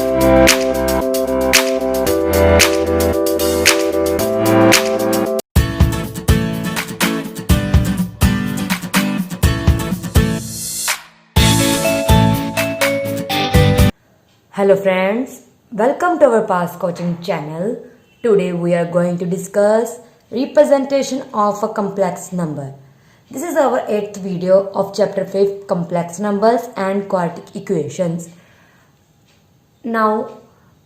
Hello friends, welcome to our past coaching channel. Today we are going to discuss representation of a complex number. This is our 8th video of chapter 5 complex numbers and quadratic equations. Now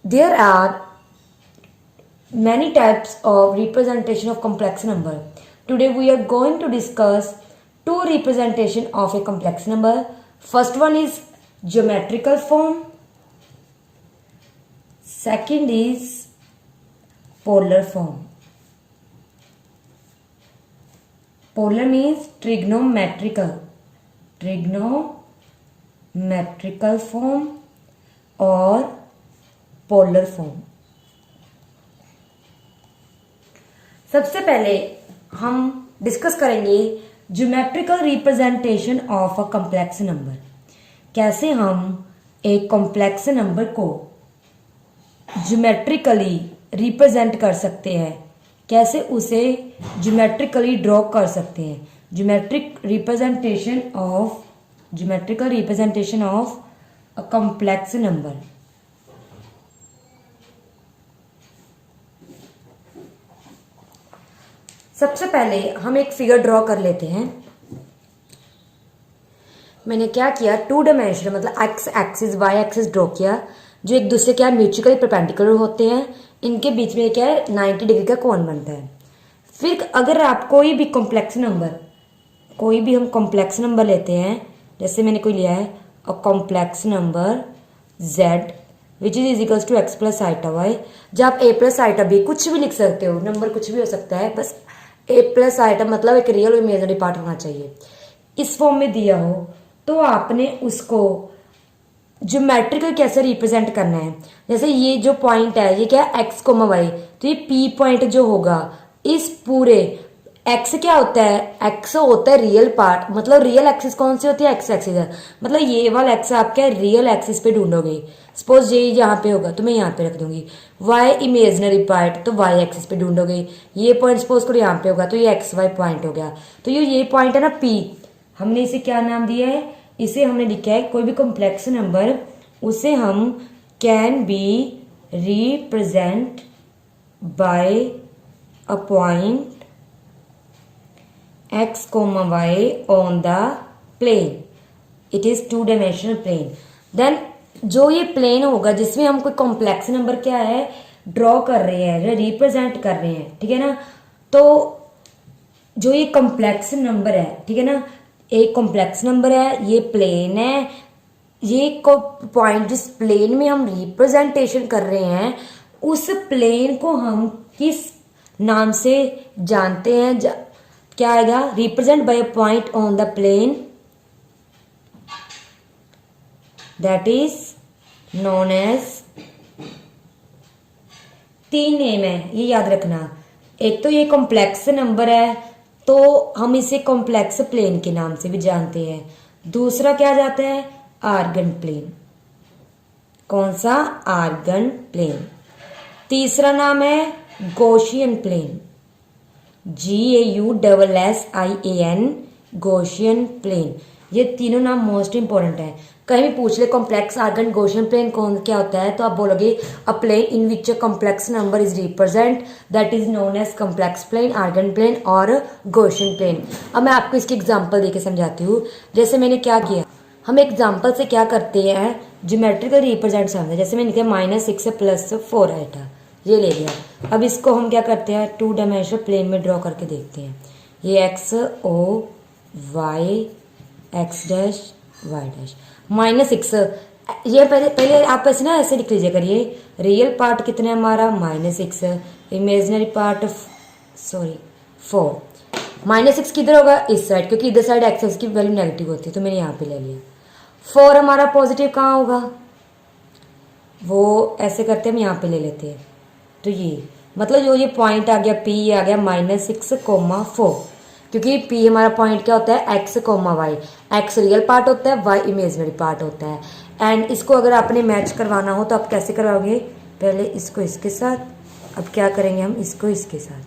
there are many types of representation of complex number. Today we are going to discuss two representation of a complex number. First one is geometrical form. Second is polar form. Polar means trigonometrical form or polar form. सबसे पहले हम discuss करेंगे geometrical representation of a complex number. कैसे हम एक complex number को geometrically represent कर सकते हैं, कैसे उसे ज्योमेट्रिकली ड्रॉ कर सकते हैं. Geometrical representation of a complex number. सबसे पहले हम एक फिगर ड्रॉ कर लेते हैं. मैंने क्या किया, टू डायमेंशन मतलब X axis Y axis draw किया जो एक दूसरे क्या म्यूचुअली परपेंडिकुलर होते हैं. इनके बीच में क्या है, 90 डिग्री का कोण बनता है. फिर अगर आप कोई भी हम कॉम्प्लेक्स नंबर लेते हैं, जैसे मैंने कोई लिया है a complex number z which is equals to x plus iota Y. जब आप a प्लस आइटा b कुछ भी लिख सकते हो, नंबर कुछ भी हो सकता है, बस a प्लस आइटा मतलब एक रियल और इमेजिनरी पार्ट होना चाहिए. इस फॉर्म में दिया हो तो आपने उसको ज्योमेट्रिकल कैसे रिप्रेजेंट करना है. जैसे ये जो पॉइंट है ये क्या है, एक्स कोमा वाई, तो ये पी पॉइंट जो होगा इस पूरे एक्स क्या होता है, एक्स होता है रियल पार्ट, मतलब रियल एक्सिस कौन सी होती है, एक्स एक्सिस है. मतलब ये वाला एक्स आप क्या रियल एक्सिस पे ढूंढोगे. सपोज ये यहाँ पे होगा तो मैं यहाँ पे रख दूंगी. वाई इमेजिनरी पार्ट तो वाई एक्सिस पे ढूंढोगे. ये पॉइंट सपोज करो यहाँ पे होगा तो ये एक्स वाई पॉइंट हो गया. तो ये पॉइंट है ना पी, हमने इसे क्या नाम दिया है, इसे हमने लिखा है कोई भी कॉम्प्लेक्स नंबर उसे हम can be represent by a point x, y on the plane. It is two dimensional plane. Then जो ये प्लेन होगा जिसमें हम कोई कॉम्प्लेक्स नंबर क्या है ड्रॉ कर रहे हैं, रिप्रेजेंट कर रहे हैं, ठीक है ना. तो जो ये कॉम्प्लेक्स नंबर है, ठीक है ना, एक कॉम्प्लेक्स नंबर है, ये प्लेन है, ये पॉइंट जिस प्लेन में हम रिप्रेजेंटेशन कर रहे हैं उस प्लेन को हम किस नाम से जानते हैं, क्या आएगा, represent by a point on the plane, that is known as. 3 name है, ये याद रखना. एक तो ये कॉम्प्लेक्स नंबर है तो हम इसे कॉम्प्लेक्स प्लेन के नाम से भी जानते हैं. दूसरा क्या जाता है, आर्गन प्लेन. कौन सा, आर्गन प्लेन. तीसरा नाम है Gaussian plane, GAUSSIAN, Gaussian plane. ये तीनों नाम मोस्ट इंपॉर्टेंट है. कहीं भी पूछ ले कॉम्प्लेक्स आर्गन गॉसियन प्लेन कौन क्या होता है तो आप बोलोगे a plane in which a complex number is represent, that is known as complex plane, Argand plane और गॉसियन प्लेन. अब मैं आपको इसकी एग्जांपल देके समझाती हूँ. जैसे मैंने क्या किया, हम एग्जाम्पल से क्या करते हैं, ज्योमेट्रिकल रिप्रेजेंट समझते. जैसे मैंने किया -6 + 4 आइटा, ये ले लिया. अब इसको हम क्या करते हैं, टू डायमेंशनल प्लेन में ड्रॉ करके देखते हैं. ये X O Y X dash Y dash -6. ये पहले आप ऐसे ना ऐसे लिख लीजिए करिए. रियल पार्ट कितना है हमारा, -6, इमेजिनरी पार्ट 4. -6 किधर होगा, इस साइड, क्योंकि इधर साइड एक्सेस की वैल्यू नेगेटिव होती है तो मैंने यहाँ पे ले लिया. 4 हमारा पॉजिटिव कहाँ होगा, वो ऐसे करते हम यहाँ पे ले लेते हैं. तो ये मतलब जो ये पॉइंट आ गया P आ गया -6, 4, क्योंकि P हमारा पॉइंट क्या होता है, x, y. x real part होता है, y इमेजिनरी पार्ट होता है. एंड इसको अगर आपने मैच करवाना हो तो आप कैसे करवाओगे, पहले इसको इसके साथ, अब क्या करेंगे हम इसको इसके साथ,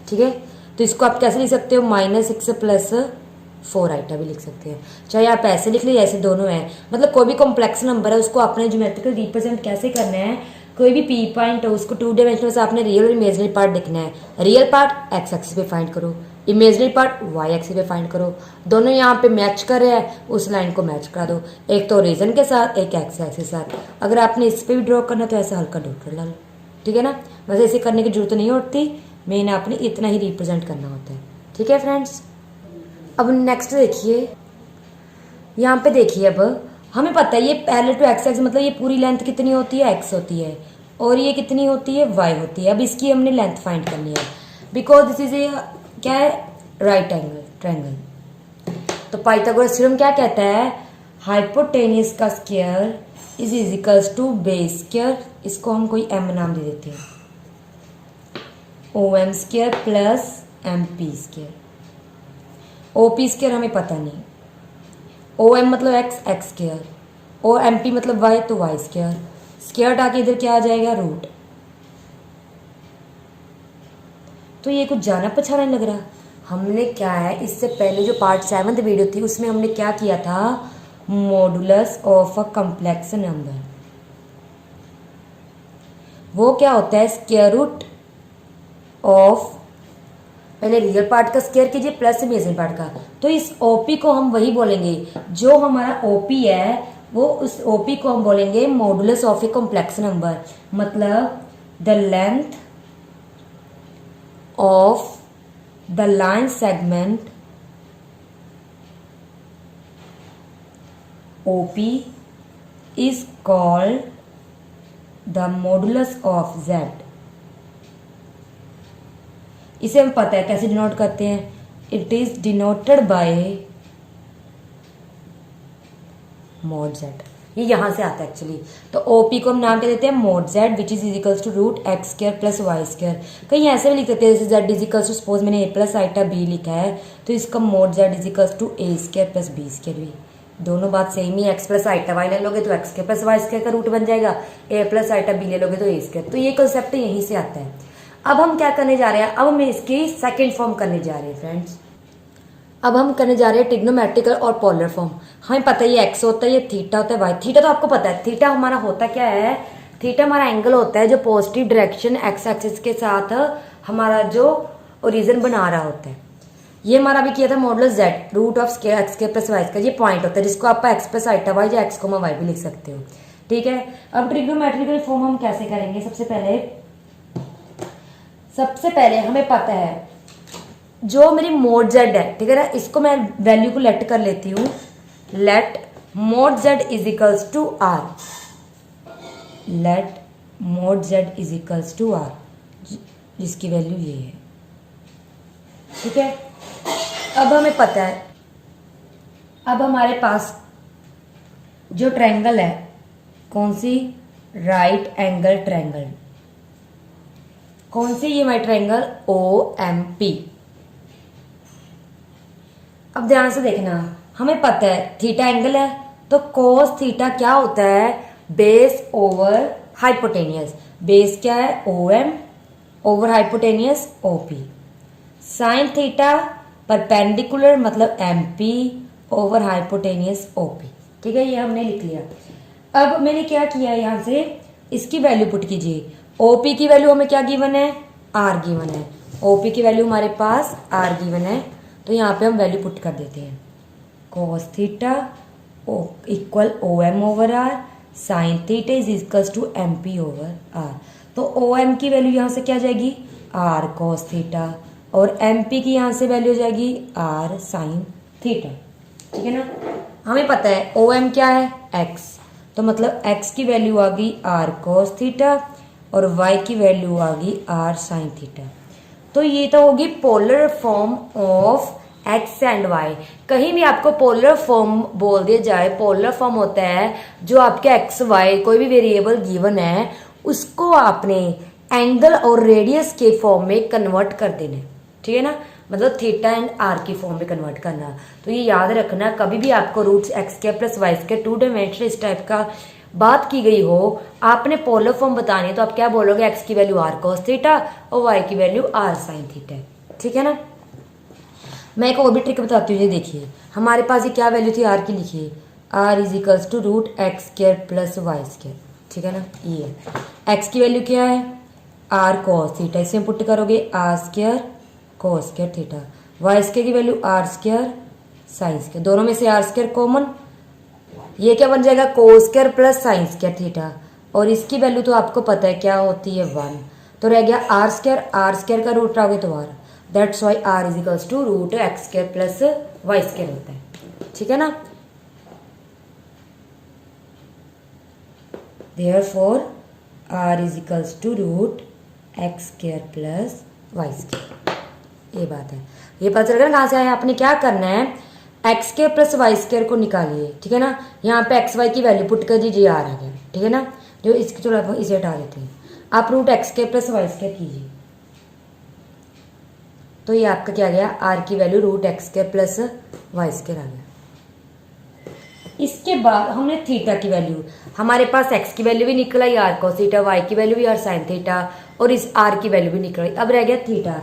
ठीक है। तो इसको आप कैसे लिख सकते हो, -6 प्लस 4 आइटा भी लिख सकते हैं, चाहे आप ऐसे लिख लीजिए ऐसे दोनों है। मतलब कोई भी कॉम्प्लेक्स नंबर है उसको आपने ज्योमेट्रिकल रिप्रेजेंट कैसे करना है, कोई भी पी पॉइंट हो उसको 2 डायमेंशन से आपने रियल और इमेजिनरी पार्ट लिखना है। रियल पार्ट एक्स एक्सिस पे फाइंड करो, इमेजिनरी पार्ट वाई एक्सिस पे फाइंड करो, दोनों यहाँ पे मैच कर रहे हैं उस लाइन को मैच करा दो, एक तो रीजन के साथ एक एक्स एक्सिस के साथ। अगर आपने इस पर भी ड्रॉ करना तो ऐसा हल्का डॉट डाल लो, ठीक है ना। वैसे ऐसे करने की जरूरत नहीं होती, मेन आपने इतना ही रिप्रेजेंट करना होता है, ठीक है फ्रेंड्स। अब नेक्स्ट देखिए, यहाँ पे देखिए, अब हमें पता है ये पैरेलल टू एक्स एक्स मतलब ये पूरी लेंथ कितनी होती है, एक्स होती है, और ये कितनी होती है, वाई होती है। अब इसकी हमने लेंथ फाइंड करनी है, बिकॉज दिस इज ए क्या है, राइट एंगल ट्रायंगल। तो पाइथागोरस थ्योरम क्या कहता है, हाइपोटेनियस का square is equals to base square, इसको हम कोई एम नाम दे देते हैं, O M square plus M P square. O P square हमें पता नहीं, ओ एम मतलब X, X square, O M P मतलब वाई, तो वाई स्क्वायर, स्क्वायर हटा के इधर क्या आ जाएगा, रूट। तो ये कुछ जाना पछाना लग रहा। हमने क्या है, इससे पहले जो पार्ट 7 वीडियो थी उसमें हमने क्या किया था, modulus of a complex number. वो क्या होता है, स्क्वायर रूट ऑफ, पहले रियल पार्ट का स्क्वायर कीजिए प्लस इमेजिनरी पार्ट का। तो इस ओपी को हम वही बोलेंगे, जो हमारा ओपी है वो उस ओपी को हम बोलेंगे modulus of a complex number, मतलब the length of the line segment OP is called the modulus of z. इसे हम पता है कैसे डिनोट करते हैं, it is denoted by mod z, ये यहां से आता है एक्चुअली। तो ओपी को हम नाम क्या देते हैं, mod Z, which is equals to root x square plus Y square. कहीं ऐसे भी लिख देते हैं जैसे Z is equals to, suppose मैंने ए प्लस आइटा बी लिखा है तो इसका mod Z is equals to A square plus B square भी, दोनों बात सेम ही। एक्स प्लस आइटा वाई ले लोगे तो X square plus Y square का रूट बन जाएगा, ए प्लस आइटा बी ले लोगे तो ए स्क्वायर। तो ये कंसेप्ट यहीं से आता है। अब हम क्या करने जा रहे हैं, अब हम इसकी सेकेंड फॉर्म करने जा रहे हैं फ्रेंड्स। अब हम करने जा रहे हैं ट्रिग्नोमेट्रिकल और पोलर फॉर्म। हमें पता है ये एक्स होता है, ये थीटा होता है, वाई। थीटा तो आपको पता है, थीटा हमारा होता क्या है, थीटा हमारा एंगल होता है जो पॉजिटिव डायरेक्शन एक्स एक्सिस के साथ हमारा जो ओरिजिन बना रहा होता है। ये हमारा भी किया था modulus Z, root of square X square plus Y square, ये पॉइंट होता है जिसको आप एक्स प्लस आइटा वाई या एक्स कोमा वाई भी लिख सकते हो, ठीक है। अब ट्रिग्नोमेट्रिकल फॉर्म हम कैसे करेंगे, सबसे पहले हमें पता है जो मेरी मोड जेड है, ठीक है ना, इसको मैं वैल्यू को लेट कर लेती हूँ, let mod Z is equals to R, let mod Z is equals to R, जिसकी वैल्यू ये है, ठीक है। अब हमें पता है, अब हमारे पास जो ट्रायंगल है, कौन सी, राइट एंगल ट्रायंगल, कौन सी, ये हमारी ट्रायंगल ओ एम पी। अब ध्यान से देखना, हमें पता है थीटा एंगल है तो कोस थीटा क्या होता है, बेस ओवर हाइपोटेनियस। बेस क्या है, O M over hypotenuse O P. Sine theta perpendicular मतलब M P over hypotenuse O P, ठीक है, ये हमने लिख लिया। अब मैंने क्या किया, यहां से इसकी वैल्यू पुट कीजिए। ओपी की वैल्यू हमें क्या गिवन है, आर गिवन है, ओपी की वैल्यू हमारे पास आर गिवन है, तो यहाँ पे हम वैल्यू पुट कर देते हैं, cos theta equal O M over R, sine theta is equals to M P over R. तो ओ एम की वैल्यू यहाँ से क्या जाएगी, आर cos थीटा, और एम पी की यहाँ से वैल्यू जाएगी आर साइन थीटा, ठीक है ना। हमें पता है ओ एम क्या है, एक्स, तो मतलब एक्स की वैल्यू आ गई आर cos थीटा और y की वैल्यू आ गई r साइन थीटा। तो ये तो होगी polar form of x and y। कहीं भी आपको पोलर फॉर्म बोल दिया जाए, पोलर फॉर्म होता है जो आपके x y कोई भी वेरिएबल गिवन है उसको आपने एंगल और रेडियस के फॉर्म में कन्वर्ट कर देना, ठीक है ना। मतलब थीटा एंड आर की फॉर्म में कन्वर्ट करना। तो ये याद रखना, कभी भी आपको roots X square plus Y square 2 dimensional इस टाइप का बात की गई हो, आपने पोलर फॉर्म बतानी है तो आप क्या बोलोगे, एक्स की वैल्यू आर कॉस थीटा और वाई की वैल्यू आर साइन थीटा। ठीक है ना। मैं एक और भी ट्रिक बताती हूँ, ये देखिए हमारे पास ये क्या वैल्यू थी आर की, लिखिए R is equals to root x square plus Y square. ठीक है ना। ये एक्स की वैल्यू क्या है, आर कॉस थीटा, इसमें पुट करोगे R square cos square theta, y square की value R square sine square, दोनों में से आर स्क्वायर कॉमन, ये क्या बन जाएगा cos square plus sine square theta, और इसकी वैल्यू तो आपको पता है क्या होती है 1, तो रह गया आर स्क्वायर का रूट आओगे तो R, that's why R is equals to root x square plus Y square होता है। ठीक है ना। Therefore r is equals to root x square plus Y square. ये बात है, ये पता चल गया ना कहाँ से आया। आपने क्या करना है, X square plus Y square को निकालिए। ठीक है ना। यहाँ पे एक्स वाई की वैल्यू पुट कर दीजिए, आर आ गया। ठीक है ना। जो इसकी थोड़ा इसे हटा देते हैं, आप root x square plus Y square कीजिए, तो ये आपका क्या गया, आर की value root x square plus Y square आ गया। इसके बाद हमने थीटा की वैल्यू, हमारे पास एक्स की वैल्यू भी निकल आई आर कॉस थीटा, वाई की वैल्यू भी आर साइन थीटा, और इस आर की वैल्यू भी निकल आई। अब रह गया थीटा।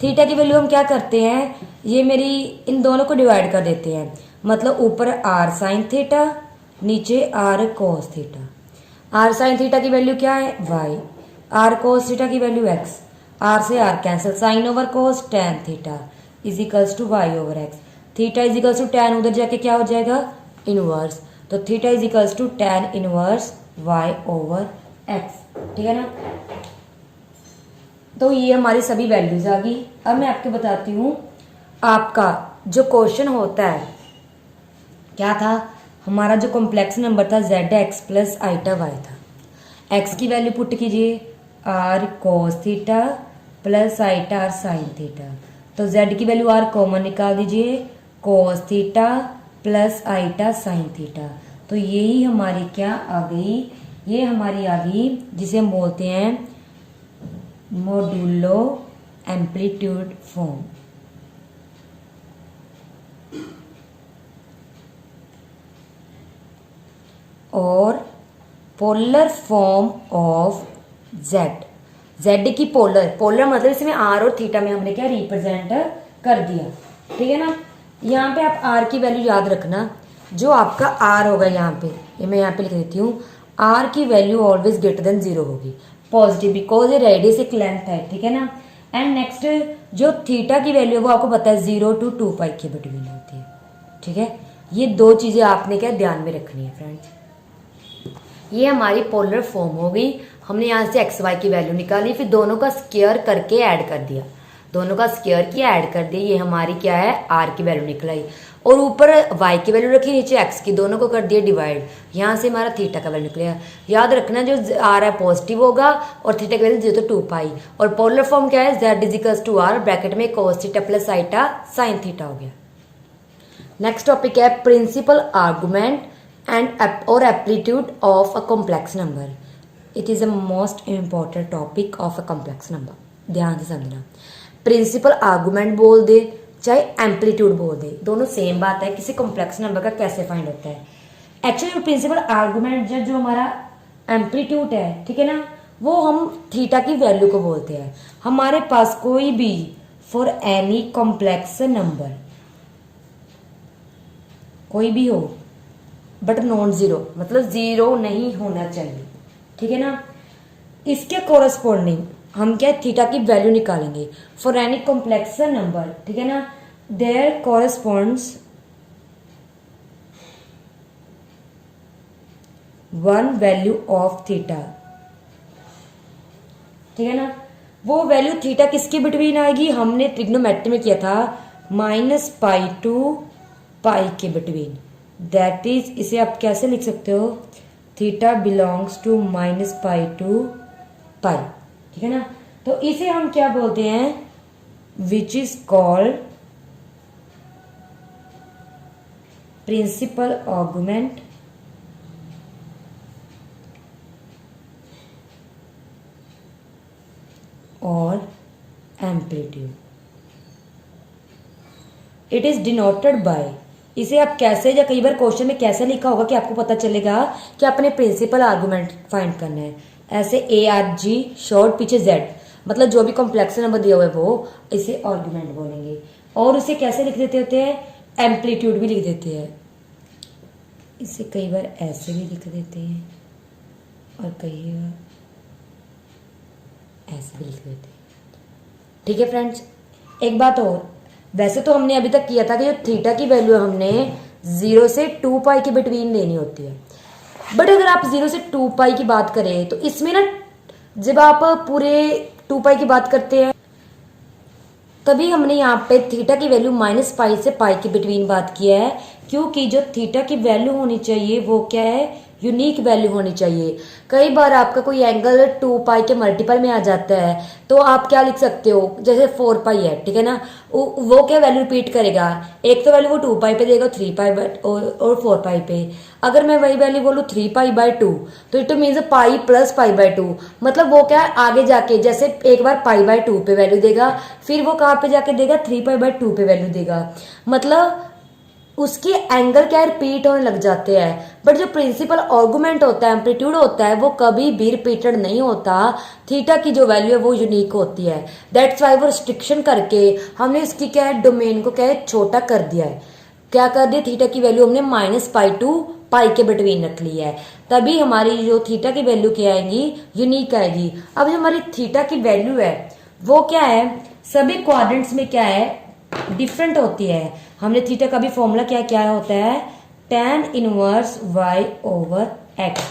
थीटा की वैल्यू हम क्या करते हैं, ये मेरी इन दोनों को डिवाइड कर देते हैं, मतलब ऊपर आर साइन थीटा नीचे R cos theta. R sine theta की वैल्यू क्या है वाई, आर कॉस थीटा की वैल्यू एक्स, आर से R cancel, sine over cos tan theta is equals to Y over X, theta is equals to tan, उधर जाके क्या हो जाएगा इनवर्स, तो theta is equals to tan inverse Y over X. ठीक है ना। तो ये हमारी सभी वैल्यूज आ गई। अब मैं आपको बताती हूँ, आपका जो क्वेश्चन होता है क्या था, हमारा जो कॉम्प्लेक्स नंबर था Z X plus iota Y था। एक्स की वैल्यू पुट कीजिए R cos theta plus iota R sine theta, तो जेड की वैल्यू आर कॉमन निकाल दीजिए, cos theta plus iota sine theta, तो यही हमारी क्या आ गई, ये हमारी आ गई जिसे हम बोलते हैं मोडुलो एम्पलीट्यूड फॉर्म। और polar form of Z, Z की पोलर मतलब इसमें आर और थीटा में हमने क्या रिप्रेजेंट कर दिया। ठीक है ना। यहाँ पे आप आर की वैल्यू याद रखना, जो आपका आर होगा यहाँ पे, ये मैं यहाँ पे लिख देती हूँ, आर की वैल्यू ऑलवेज ग्रेटर देन 0 होगी, पॉजिटिव, बिकॉज ये रेडियस एक लेंथ है। ठीक है ना। एंड नेक्स्ट जो थीटा की वैल्यू वो आपको पता है 0 to 2 पाई के बिटवीन होती है। ठीक है। ये दो चीजें आपने क्या ध्यान में रखनी है फ्रेंड्स। ये हमारी पोलर फॉर्म हो गई, हमने यहाँ से एक्स वाई की वैल्यू निकाली, फिर दोनों का स्क्वायर करके ऐड कर दिया, दोनों का स्क्वायर किया ऐड कर दिया, ये हमारी क्या है आर की वैल्यू निकल आई, और ऊपर वाई की वैल्यू रखी नीचे एक्स की, दोनों को कर दिया डिवाइड, यहाँ से हमारा थीटा का वैल्यू निकलेगा। याद रखना जो आर है पॉजिटिव होगा और थीटा की वैल्यू 0 to 2 पाई, और पोलर फॉर्म क्या है Z is equals to R bracket में cos theta plus iota sine theta हो गया। नेक्स्ट टॉपिक है principal argument and or amplitude of a complex number. It is a most important topic of a complex number. ध्यान से समझना, principal argument बोल दे चाहे amplitude बोल दे, दोनों सेम बात है। किसी कॉम्प्लेक्स नंबर का कैसे फाइंड होता है, एक्चुअली प्रिंसिपल आर्गुमेंट जो हमारा एम्पलीट्यूड है, ठीक है ना, वो हम थीटा की वैल्यू को बोलते हैं। हमारे पास कोई भी फॉर एनी कॉम्प्लेक्स नंबर कोई भी हो बट नॉन जीरो, मतलब जीरो नहीं होना चाहिए। ठीक है ना। इसके कोरस्पॉन्डिंग हम क्या थीटा की वैल्यू निकालेंगे फॉर एनी कॉम्प्लेक्स नंबर। ठीक है ना। There corresponds one value of theta. ठीक है ना। वो वैल्यू थीटा किसके बिटवीन आएगी, हमने ट्रिग्नोमेट्री में किया था -π to पाई के बिटवीन, दैट इज इसे आप कैसे लिख सकते हो, theta belongs to -π to pi. ठीक है ना। तो इसे हम क्या बोलते हैं, which is called principal argument और amplitude. It is denoted by, इसे आप कैसे, या कई बार क्वेश्चन में कैसे लिखा होगा कि आपको पता चलेगा कि अपने प्रिंसिपल आर्गुमेंट फाइंड करना है। ऐसे ए आर जी शॉर्ट पीछे जेड, मतलब जो भी कॉम्प्लेक्स नंबर दिया हुआ है वो इसे आर्गुमेंट बोलेंगे। और उसे कैसे लिख देते होते हैं, एम्पलीट्यूड भी लिख देते हैं। इसे कई बार ऐसे भी लिख देते हैं और कई बार ऐसे भी लिख देते हैं। ठीक है फ्रेंड्स, एक बात और, वैसे तो हमने अभी तक किया था कि जो थीटा की वैल्यू हमने 0 से 2 पाई के बिटवीन लेनी होती है, बट अगर आप 0 से 2 पाई की बात करें तो इसमें ना, जब आप पूरे 2 पाई की बात करते हैं तभी हमने यहाँ पे थीटा की वैल्यू -पाई से पाई के बिटवीन बात किया है, क्योंकि जो थीटा की वैल्यू होनी चाहिए वो क्या है, यूनिक वैल्यू होनी चाहिए। कई बार आपका कोई एंगल 2 पाई के मल्टीपल में आ जाता है तो आप क्या लिख सकते हो, जैसे 4 पाई है, ठीक है ना, वो क्या वैल्यू रिपीट करेगा, एक तो वैल्यू वो 2 पाई पे देगा, 3 पाई और 4 पाई पे। अगर मैं वही वैल्यू बोलूँ 3 पाई बाय 2 तो it means pi plus pi by 2, मतलब वो क्या है आगे जाके, जैसे एक बार पाई बाय 2 पे वैल्यू देगा, फिर वो कहाँ पे जाके देगा 3 पाई बाय 2 पे वैल्यू देगा, मतलब उसके एंगल क्या रिपीट होने लग जाते हैं। बट जो प्रिंसिपल आर्गुमेंट होता है, एम्पलीट्यूड होता है, वो कभी भी रिपीटेड नहीं होता। थीटा की जो वैल्यू है वो यूनिक होती है, दैट्स वाई वो रिस्ट्रिक्शन करके हमने इसकी क्या है, डोमेन को क्या है, छोटा कर दिया है। क्या कर दिया, थीटा की वैल्यू हमने -पाई टू पाई के बिटवीन रख ली है, तभी हमारी जो थीटा की वैल्यू क्या आएगी, यूनिक आएगी। अब जो हमारी थीटा की वैल्यू है वो क्या है, सभी क्वाड्रेंट्स में क्या है, डिफरेंट होती है। हमने थीटा का भी फॉर्मूला क्या क्या होता है, tan inverse y over x।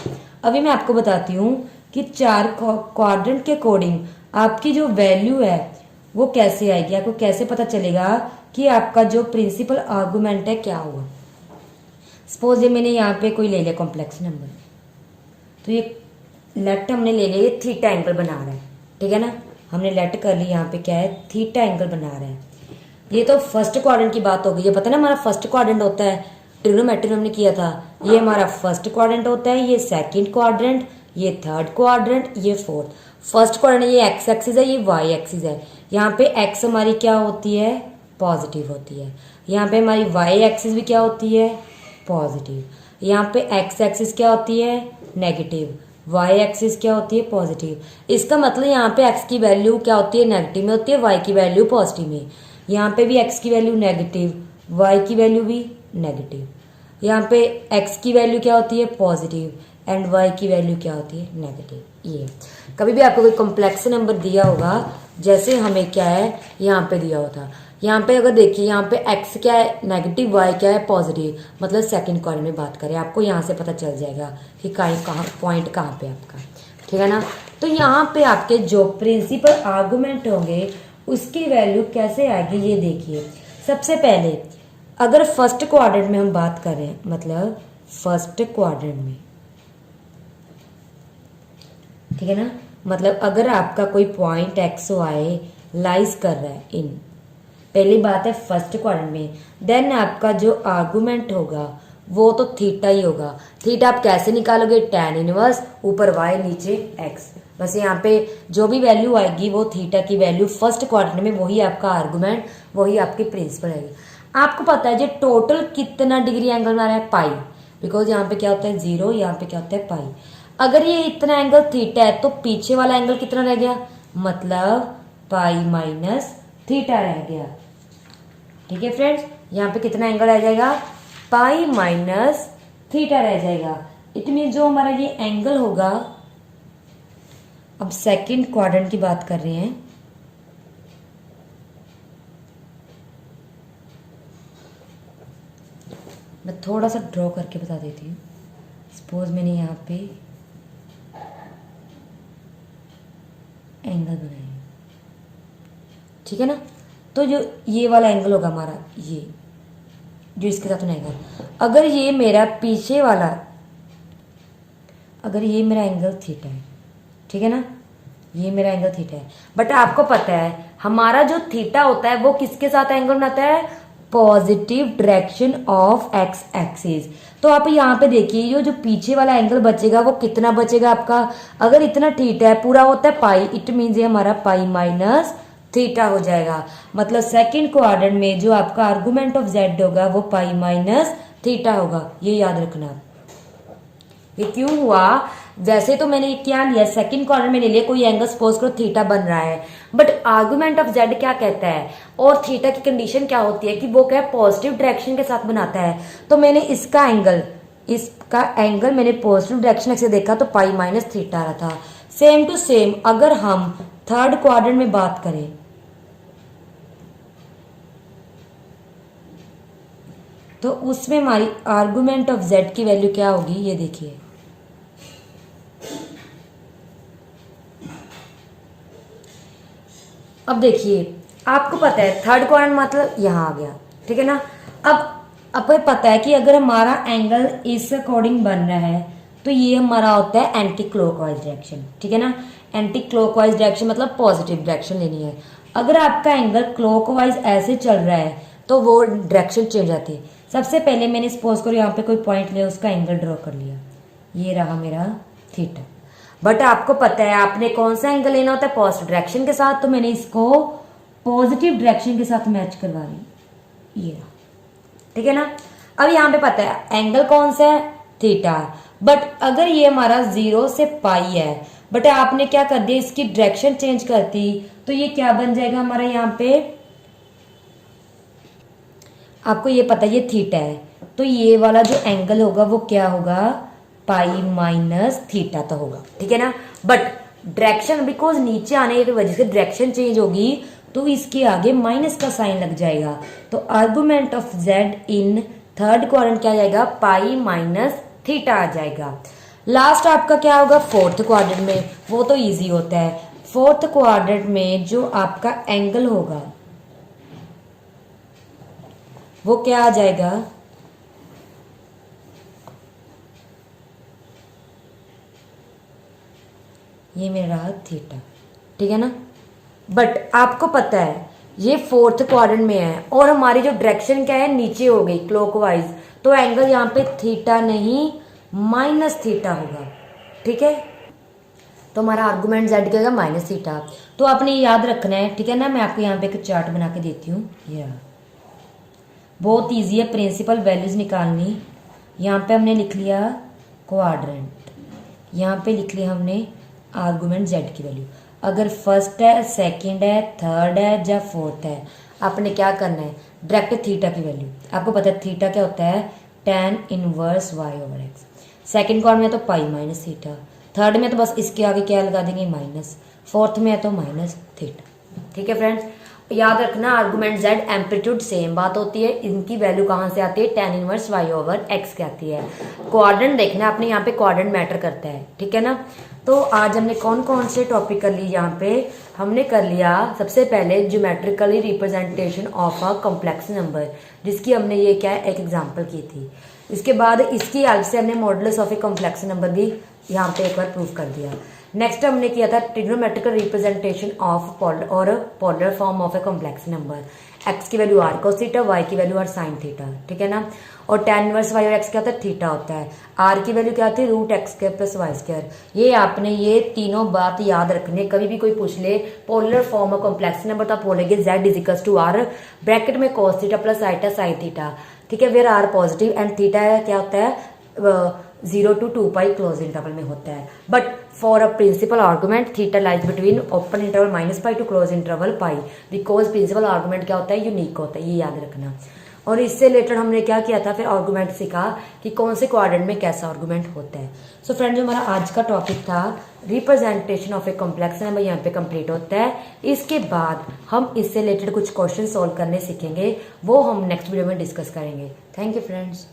अभी मैं आपको बताती हूँ कि 4 क्वाड्रेंट के अकॉर्डिंग आपकी जो वैल्यू है वो कैसे आएगी, आपको कैसे पता चलेगा कि आपका जो प्रिंसिपल आर्गुमेंट है क्या हुआ। सपोज ये मैंने यहाँ पे कोई ले लिया कॉम्प्लेक्स नंबर, तो ये लेट हमने ले लिया, ये थीटा एंगल बना रहा है, ठीक है ना, हमने लेट कर ली, यहाँ पे क्या है, थीटा एंगल बना रहा है। ये तो फर्स्ट क्वाड्रेंट की बात होगी, ये पता ना हमारा फर्स्ट क्वाड्रेंट होता है, ट्रिग्नोमेट्री हमने किया था, ये हमारा फर्स्ट क्वाड्रेंट होता है, ये सेकंड क्वाड्रेंट, ये थर्ड क्वाड्रेंट, ये फोर्थ। फर्स्ट क्वाड्रेंट ये एक्स एक्सिस है, ये वाई एक्सिस है। यहाँ पे एक्स हमारी क्या होती है, पॉजिटिव होती है। यहाँ पे हमारी वाई एक्सिस भी क्या होती है, पॉजिटिव। यहाँ पे एक्स एक्सिस क्या होती है, नेगेटिव। वाई एक्सिस क्या होती है, पॉजिटिव। इसका मतलब यहाँ पे एक्स की वैल्यू क्या होती है, नेगेटिव में होती है, वाई की वैल्यू पॉजिटिव में। यहाँ पे भी x की वैल्यू नेगेटिव, y की वैल्यू भी नेगेटिव। यहाँ पे x की वैल्यू क्या होती है, पॉजिटिव, एंड y की वैल्यू क्या होती है, नेगेटिव। ये कभी भी आपको कोई कॉम्प्लेक्स नंबर दिया होगा, जैसे हमें क्या है यहाँ पे दिया होता, यहाँ पे अगर देखिए यहाँ पे x क्या है नेगेटिव, y क्या है पॉजिटिव, मतलब सेकंड क्वाड्रेंट में बात करें, आपको यहाँ से पता चल जाएगा कि कहाँ पॉइंट कहाँ पे आपका, ठीक है ना। तो यहाँ पे आपके जो प्रिंसिपल आर्गुमेंट होंगे उसकी वैल्यू कैसे आएगी, ये देखिए। सबसे पहले अगर फर्स्ट क्वाड्रेंट में हम बात करें, मतलब फर्स्ट क्वाड्रेंट में, ठीक है ना, मतलब अगर आपका कोई पॉइंट एक्स वाई लाइज कर रहा है इन, पहली बात है फर्स्ट क्वाड्रेंट में, देन आपका जो आर्गुमेंट होगा वो तो थीटा ही होगा। थीटा आप कैसे निकालोगे, tan इनवर्स, ऊपर y नीचे x। बस यहाँ पे जो भी वैल्यू आएगी वो थीटा की वैल्यू फर्स्ट क्वाड्रेंट में, वही आपका आर्गुमेंट, वही आपकी प्रिंसिपल आएगी। आपको पता है जो टोटल कितना डिग्री एंगल बना रहा है, पाई, बिकॉज यहाँ पे क्या होता है 0, यहाँ पे क्या होता है पाई। अगर ये इतना एंगल थीटा है तो पीछे वाला एंगल कितना रह गया, मतलब पाई माइनस थीटा रह गया। ठीक है फ्रेंड्स, यहाँ पे कितना एंगल रह जाएगा, पाई माइनस थीटा रह जाएगा। इट मीन जो हमारा ये एंगल होगा, अब सेकंड क्वाड्रेंट की बात कर रहे हैं, मैं थोड़ा सा ड्रॉ करके बता देती हूँ। सपोज मैंने यहाँ पे एंगल बनाया, ठीक है ना, तो जो ये वाला एंगल होगा हमारा, ये जो इसके साथ एंगल, अगर ये मेरा पीछे वाला, अगर ये मेरा एंगल थीटा है, ठीक है ना, ये मेरा एंगल थीटा है, बट आपको पता है हमारा जो थीटा होता है वो किसके साथ एंगल बनाता है, positive direction of x axis. तो आप यहाँ पे देखिए जो पीछे वाला एंगल बचेगा वो कितना बचेगा आपका, अगर इतना थीटा है पूरा होता है पाई, इट मीन्स ये हमारा पाई माइनस थीटा हो जाएगा। मतलब सेकंड क्वाड्रेंट में जो आपका आर्गुमेंट ऑफ जेड होगा वो पाई माइनस थीटा होगा, ये याद रखना। ये क्यों हुआ? वैसे तो मैंने क्या लिया, सेकंड क्वाड्रेंट में ले लिया, कोई एंगल सपोज करो थीटा बन रहा है, बट आर्गुमेंट ऑफ जेड क्या कहता है और थीटा की कंडीशन क्या होती है कि वो क्या पॉजिटिव डायरेक्शन के साथ बनाता है। तो मैंने इसका एंगल मैंने पॉजिटिव डायरेक्शन से देखा तो पाई माइनस थीटा आ रहा था। सेम टू सेम अगर हम थर्ड क्वाड्रेंट में बात करें तो उसमें हमारी आर्गुमेंट ऑफ जेड की वैल्यू क्या होगी, ये देखिए। अब देखिए आपको पता है थर्ड क्वाड्रेंट मतलब यहां आ गया, ठीक है ना। अब आपको पता है कि अगर हमारा एंगल इस अकॉर्डिंग बन रहा है तो ये हमारा होता है एंटी क्लॉकवाइज डायरेक्शन, ठीक है ना। एंटी क्लॉकवाइज डायरेक्शन मतलब पॉजिटिव डायरेक्शन लेनी है। अगर आपका एंगल क्लॉकवाइज ऐसे चल रहा है तो वो डायरेक्शन चेंज आती है। सबसे पहले मैंने सपोज करो यहाँ पे कोई पॉइंट लिया, उसका एंगल ड्रॉ कर लिया, ये रहा मेरा थीटा। बट आपको पता है आपने कौन सा एंगल लेना होता है, पॉजिटिव डायरेक्शन के साथ, तो मैंने इसको पॉजिटिव डायरेक्शन के साथ मैच करवा ली, ये रहा, ठीक है ना। अब यहाँ पे पता है एंगल कौन सा है, थीटा। बट अगर ये हमारा 0 से पाई है, बट आपने क्या कर दिया, इसकी डायरेक्शन चेंज करती तो ये क्या बन जाएगा हमारा, यहाँ पे आपको ये पता है ये थीटा है, तो ये वाला जो एंगल होगा वो क्या होगा, पाई माइनस थीटा तो होगा, ठीक है ना। बट डायरेक्शन बिकॉज नीचे आने की वजह से डायरेक्शन चेंज होगी तो इसके आगे माइनस का साइन लग जाएगा। तो argument of Z in third quadrant क्या जाएगा, पाई माइनस थीटा आ जाएगा। लास्ट आपका क्या होगा फोर्थ क्वाड्रेंट में, वो तो इजी होता है। फोर्थ क्वाड्रेंट में जो आपका एंगल होगा वो क्या आ जाएगा, ये मेरा थीटा, ठीक है ना। बट आपको पता है ये फोर्थ क्वाड्रेंट में है और हमारी जो डायरेक्शन क्या है, नीचे हो गई क्लॉकवाइज, तो एंगल यहाँ पे थीटा नहीं माइनस थीटा होगा, ठीक है। तो हमारा आर्गुमेंट जेड क्या होगा, माइनस थीटा। तो आपने याद रखना है, ठीक है ना। मैं आपको यहाँ पे एक चार्ट बना के देती हूँ, ये रहा। बहुत ईजी है प्रिंसिपल वैल्यूज निकालनी। यहाँ पे हमने लिख लिया क्वाड्रेंट, यहाँ पे लिख लिया हमने आर्गुमेंट जेड की वैल्यू। अगर फर्स्ट है, सेकंड है, थर्ड है या फोर्थ है, आपने क्या करना है, डायरेक्ट थीटा की वैल्यू। आपको पता है थीटा क्या होता है, tan inverse y over x। Second quadrant में तो पाई माइनस थीटा, थर्ड में तो बस इसके आगे क्या लगा देंगे, माइनस, फोर्थ में है तो माइनस थीटा, ठीक है फ्रेंड्स। याद रखना आर्गुमेंट जेड एम्पलीट्यूड सेम बात होती है, इनकी वैल्यू कहाँ से आती है, tan inverse y over x की आती है। क्वाड्रेंट देखना आपने, यहाँ पे क्वाड्रेंट मैटर करता है, ठीक है ना। तो आज हमने कौन कौन से टॉपिक कर लिए, यहाँ पे हमने कर लिया सबसे पहले geometrically representation of a complex number, जिसकी हमने ये क्या है एक एग्जांपल की थी। इसके बाद इसकी हेल्प से हमने modulus of a complex number भी यहाँ पे एक बार प्रूव कर दिया। नेक्स्ट हमने किया था trignometrical representation of polar form of a complex number, x की value R cos theta, Y की वैल्यू आर साइन थीटा, ठीक है ना। और tan इनवर्स वाई और एक्स क्या होता है, थीटा होता है। आर की वैल्यू क्या होती है, root x square plus Y square. ये आपने ये तीनों बात याद रखनी है, कभी भी कोई पूछ ले polar form of complex number तो आप बोलेंगे z is equals to R bracket में cos theta plus iota sine theta, ठीक है। Where R positive and theta क्या होता है 0 to 2 पाई क्लोज इंटरवल में होता है। But for a principal argument theta lies between open interval minus pi to close interval pi, because principal argument क्या होता है, यूनिक होता है, ये याद रखना। और इससे रिलेटेड हमने क्या किया था, फिर आर्गुमेंट सीखा कि कौन से क्वाड्रेंट में कैसा आर्गुमेंट होता है। सो फ्रेंड जो हमारा आज का टॉपिक था representation of a complex number, यहाँ पे कंप्लीट होता है। इसके बाद हम इससे रिलेटेड कुछ क्वेश्चन सॉल्व करने सीखेंगे, वो हम नेक्स्ट वीडियो में डिस्कस करेंगे। Thank you friends.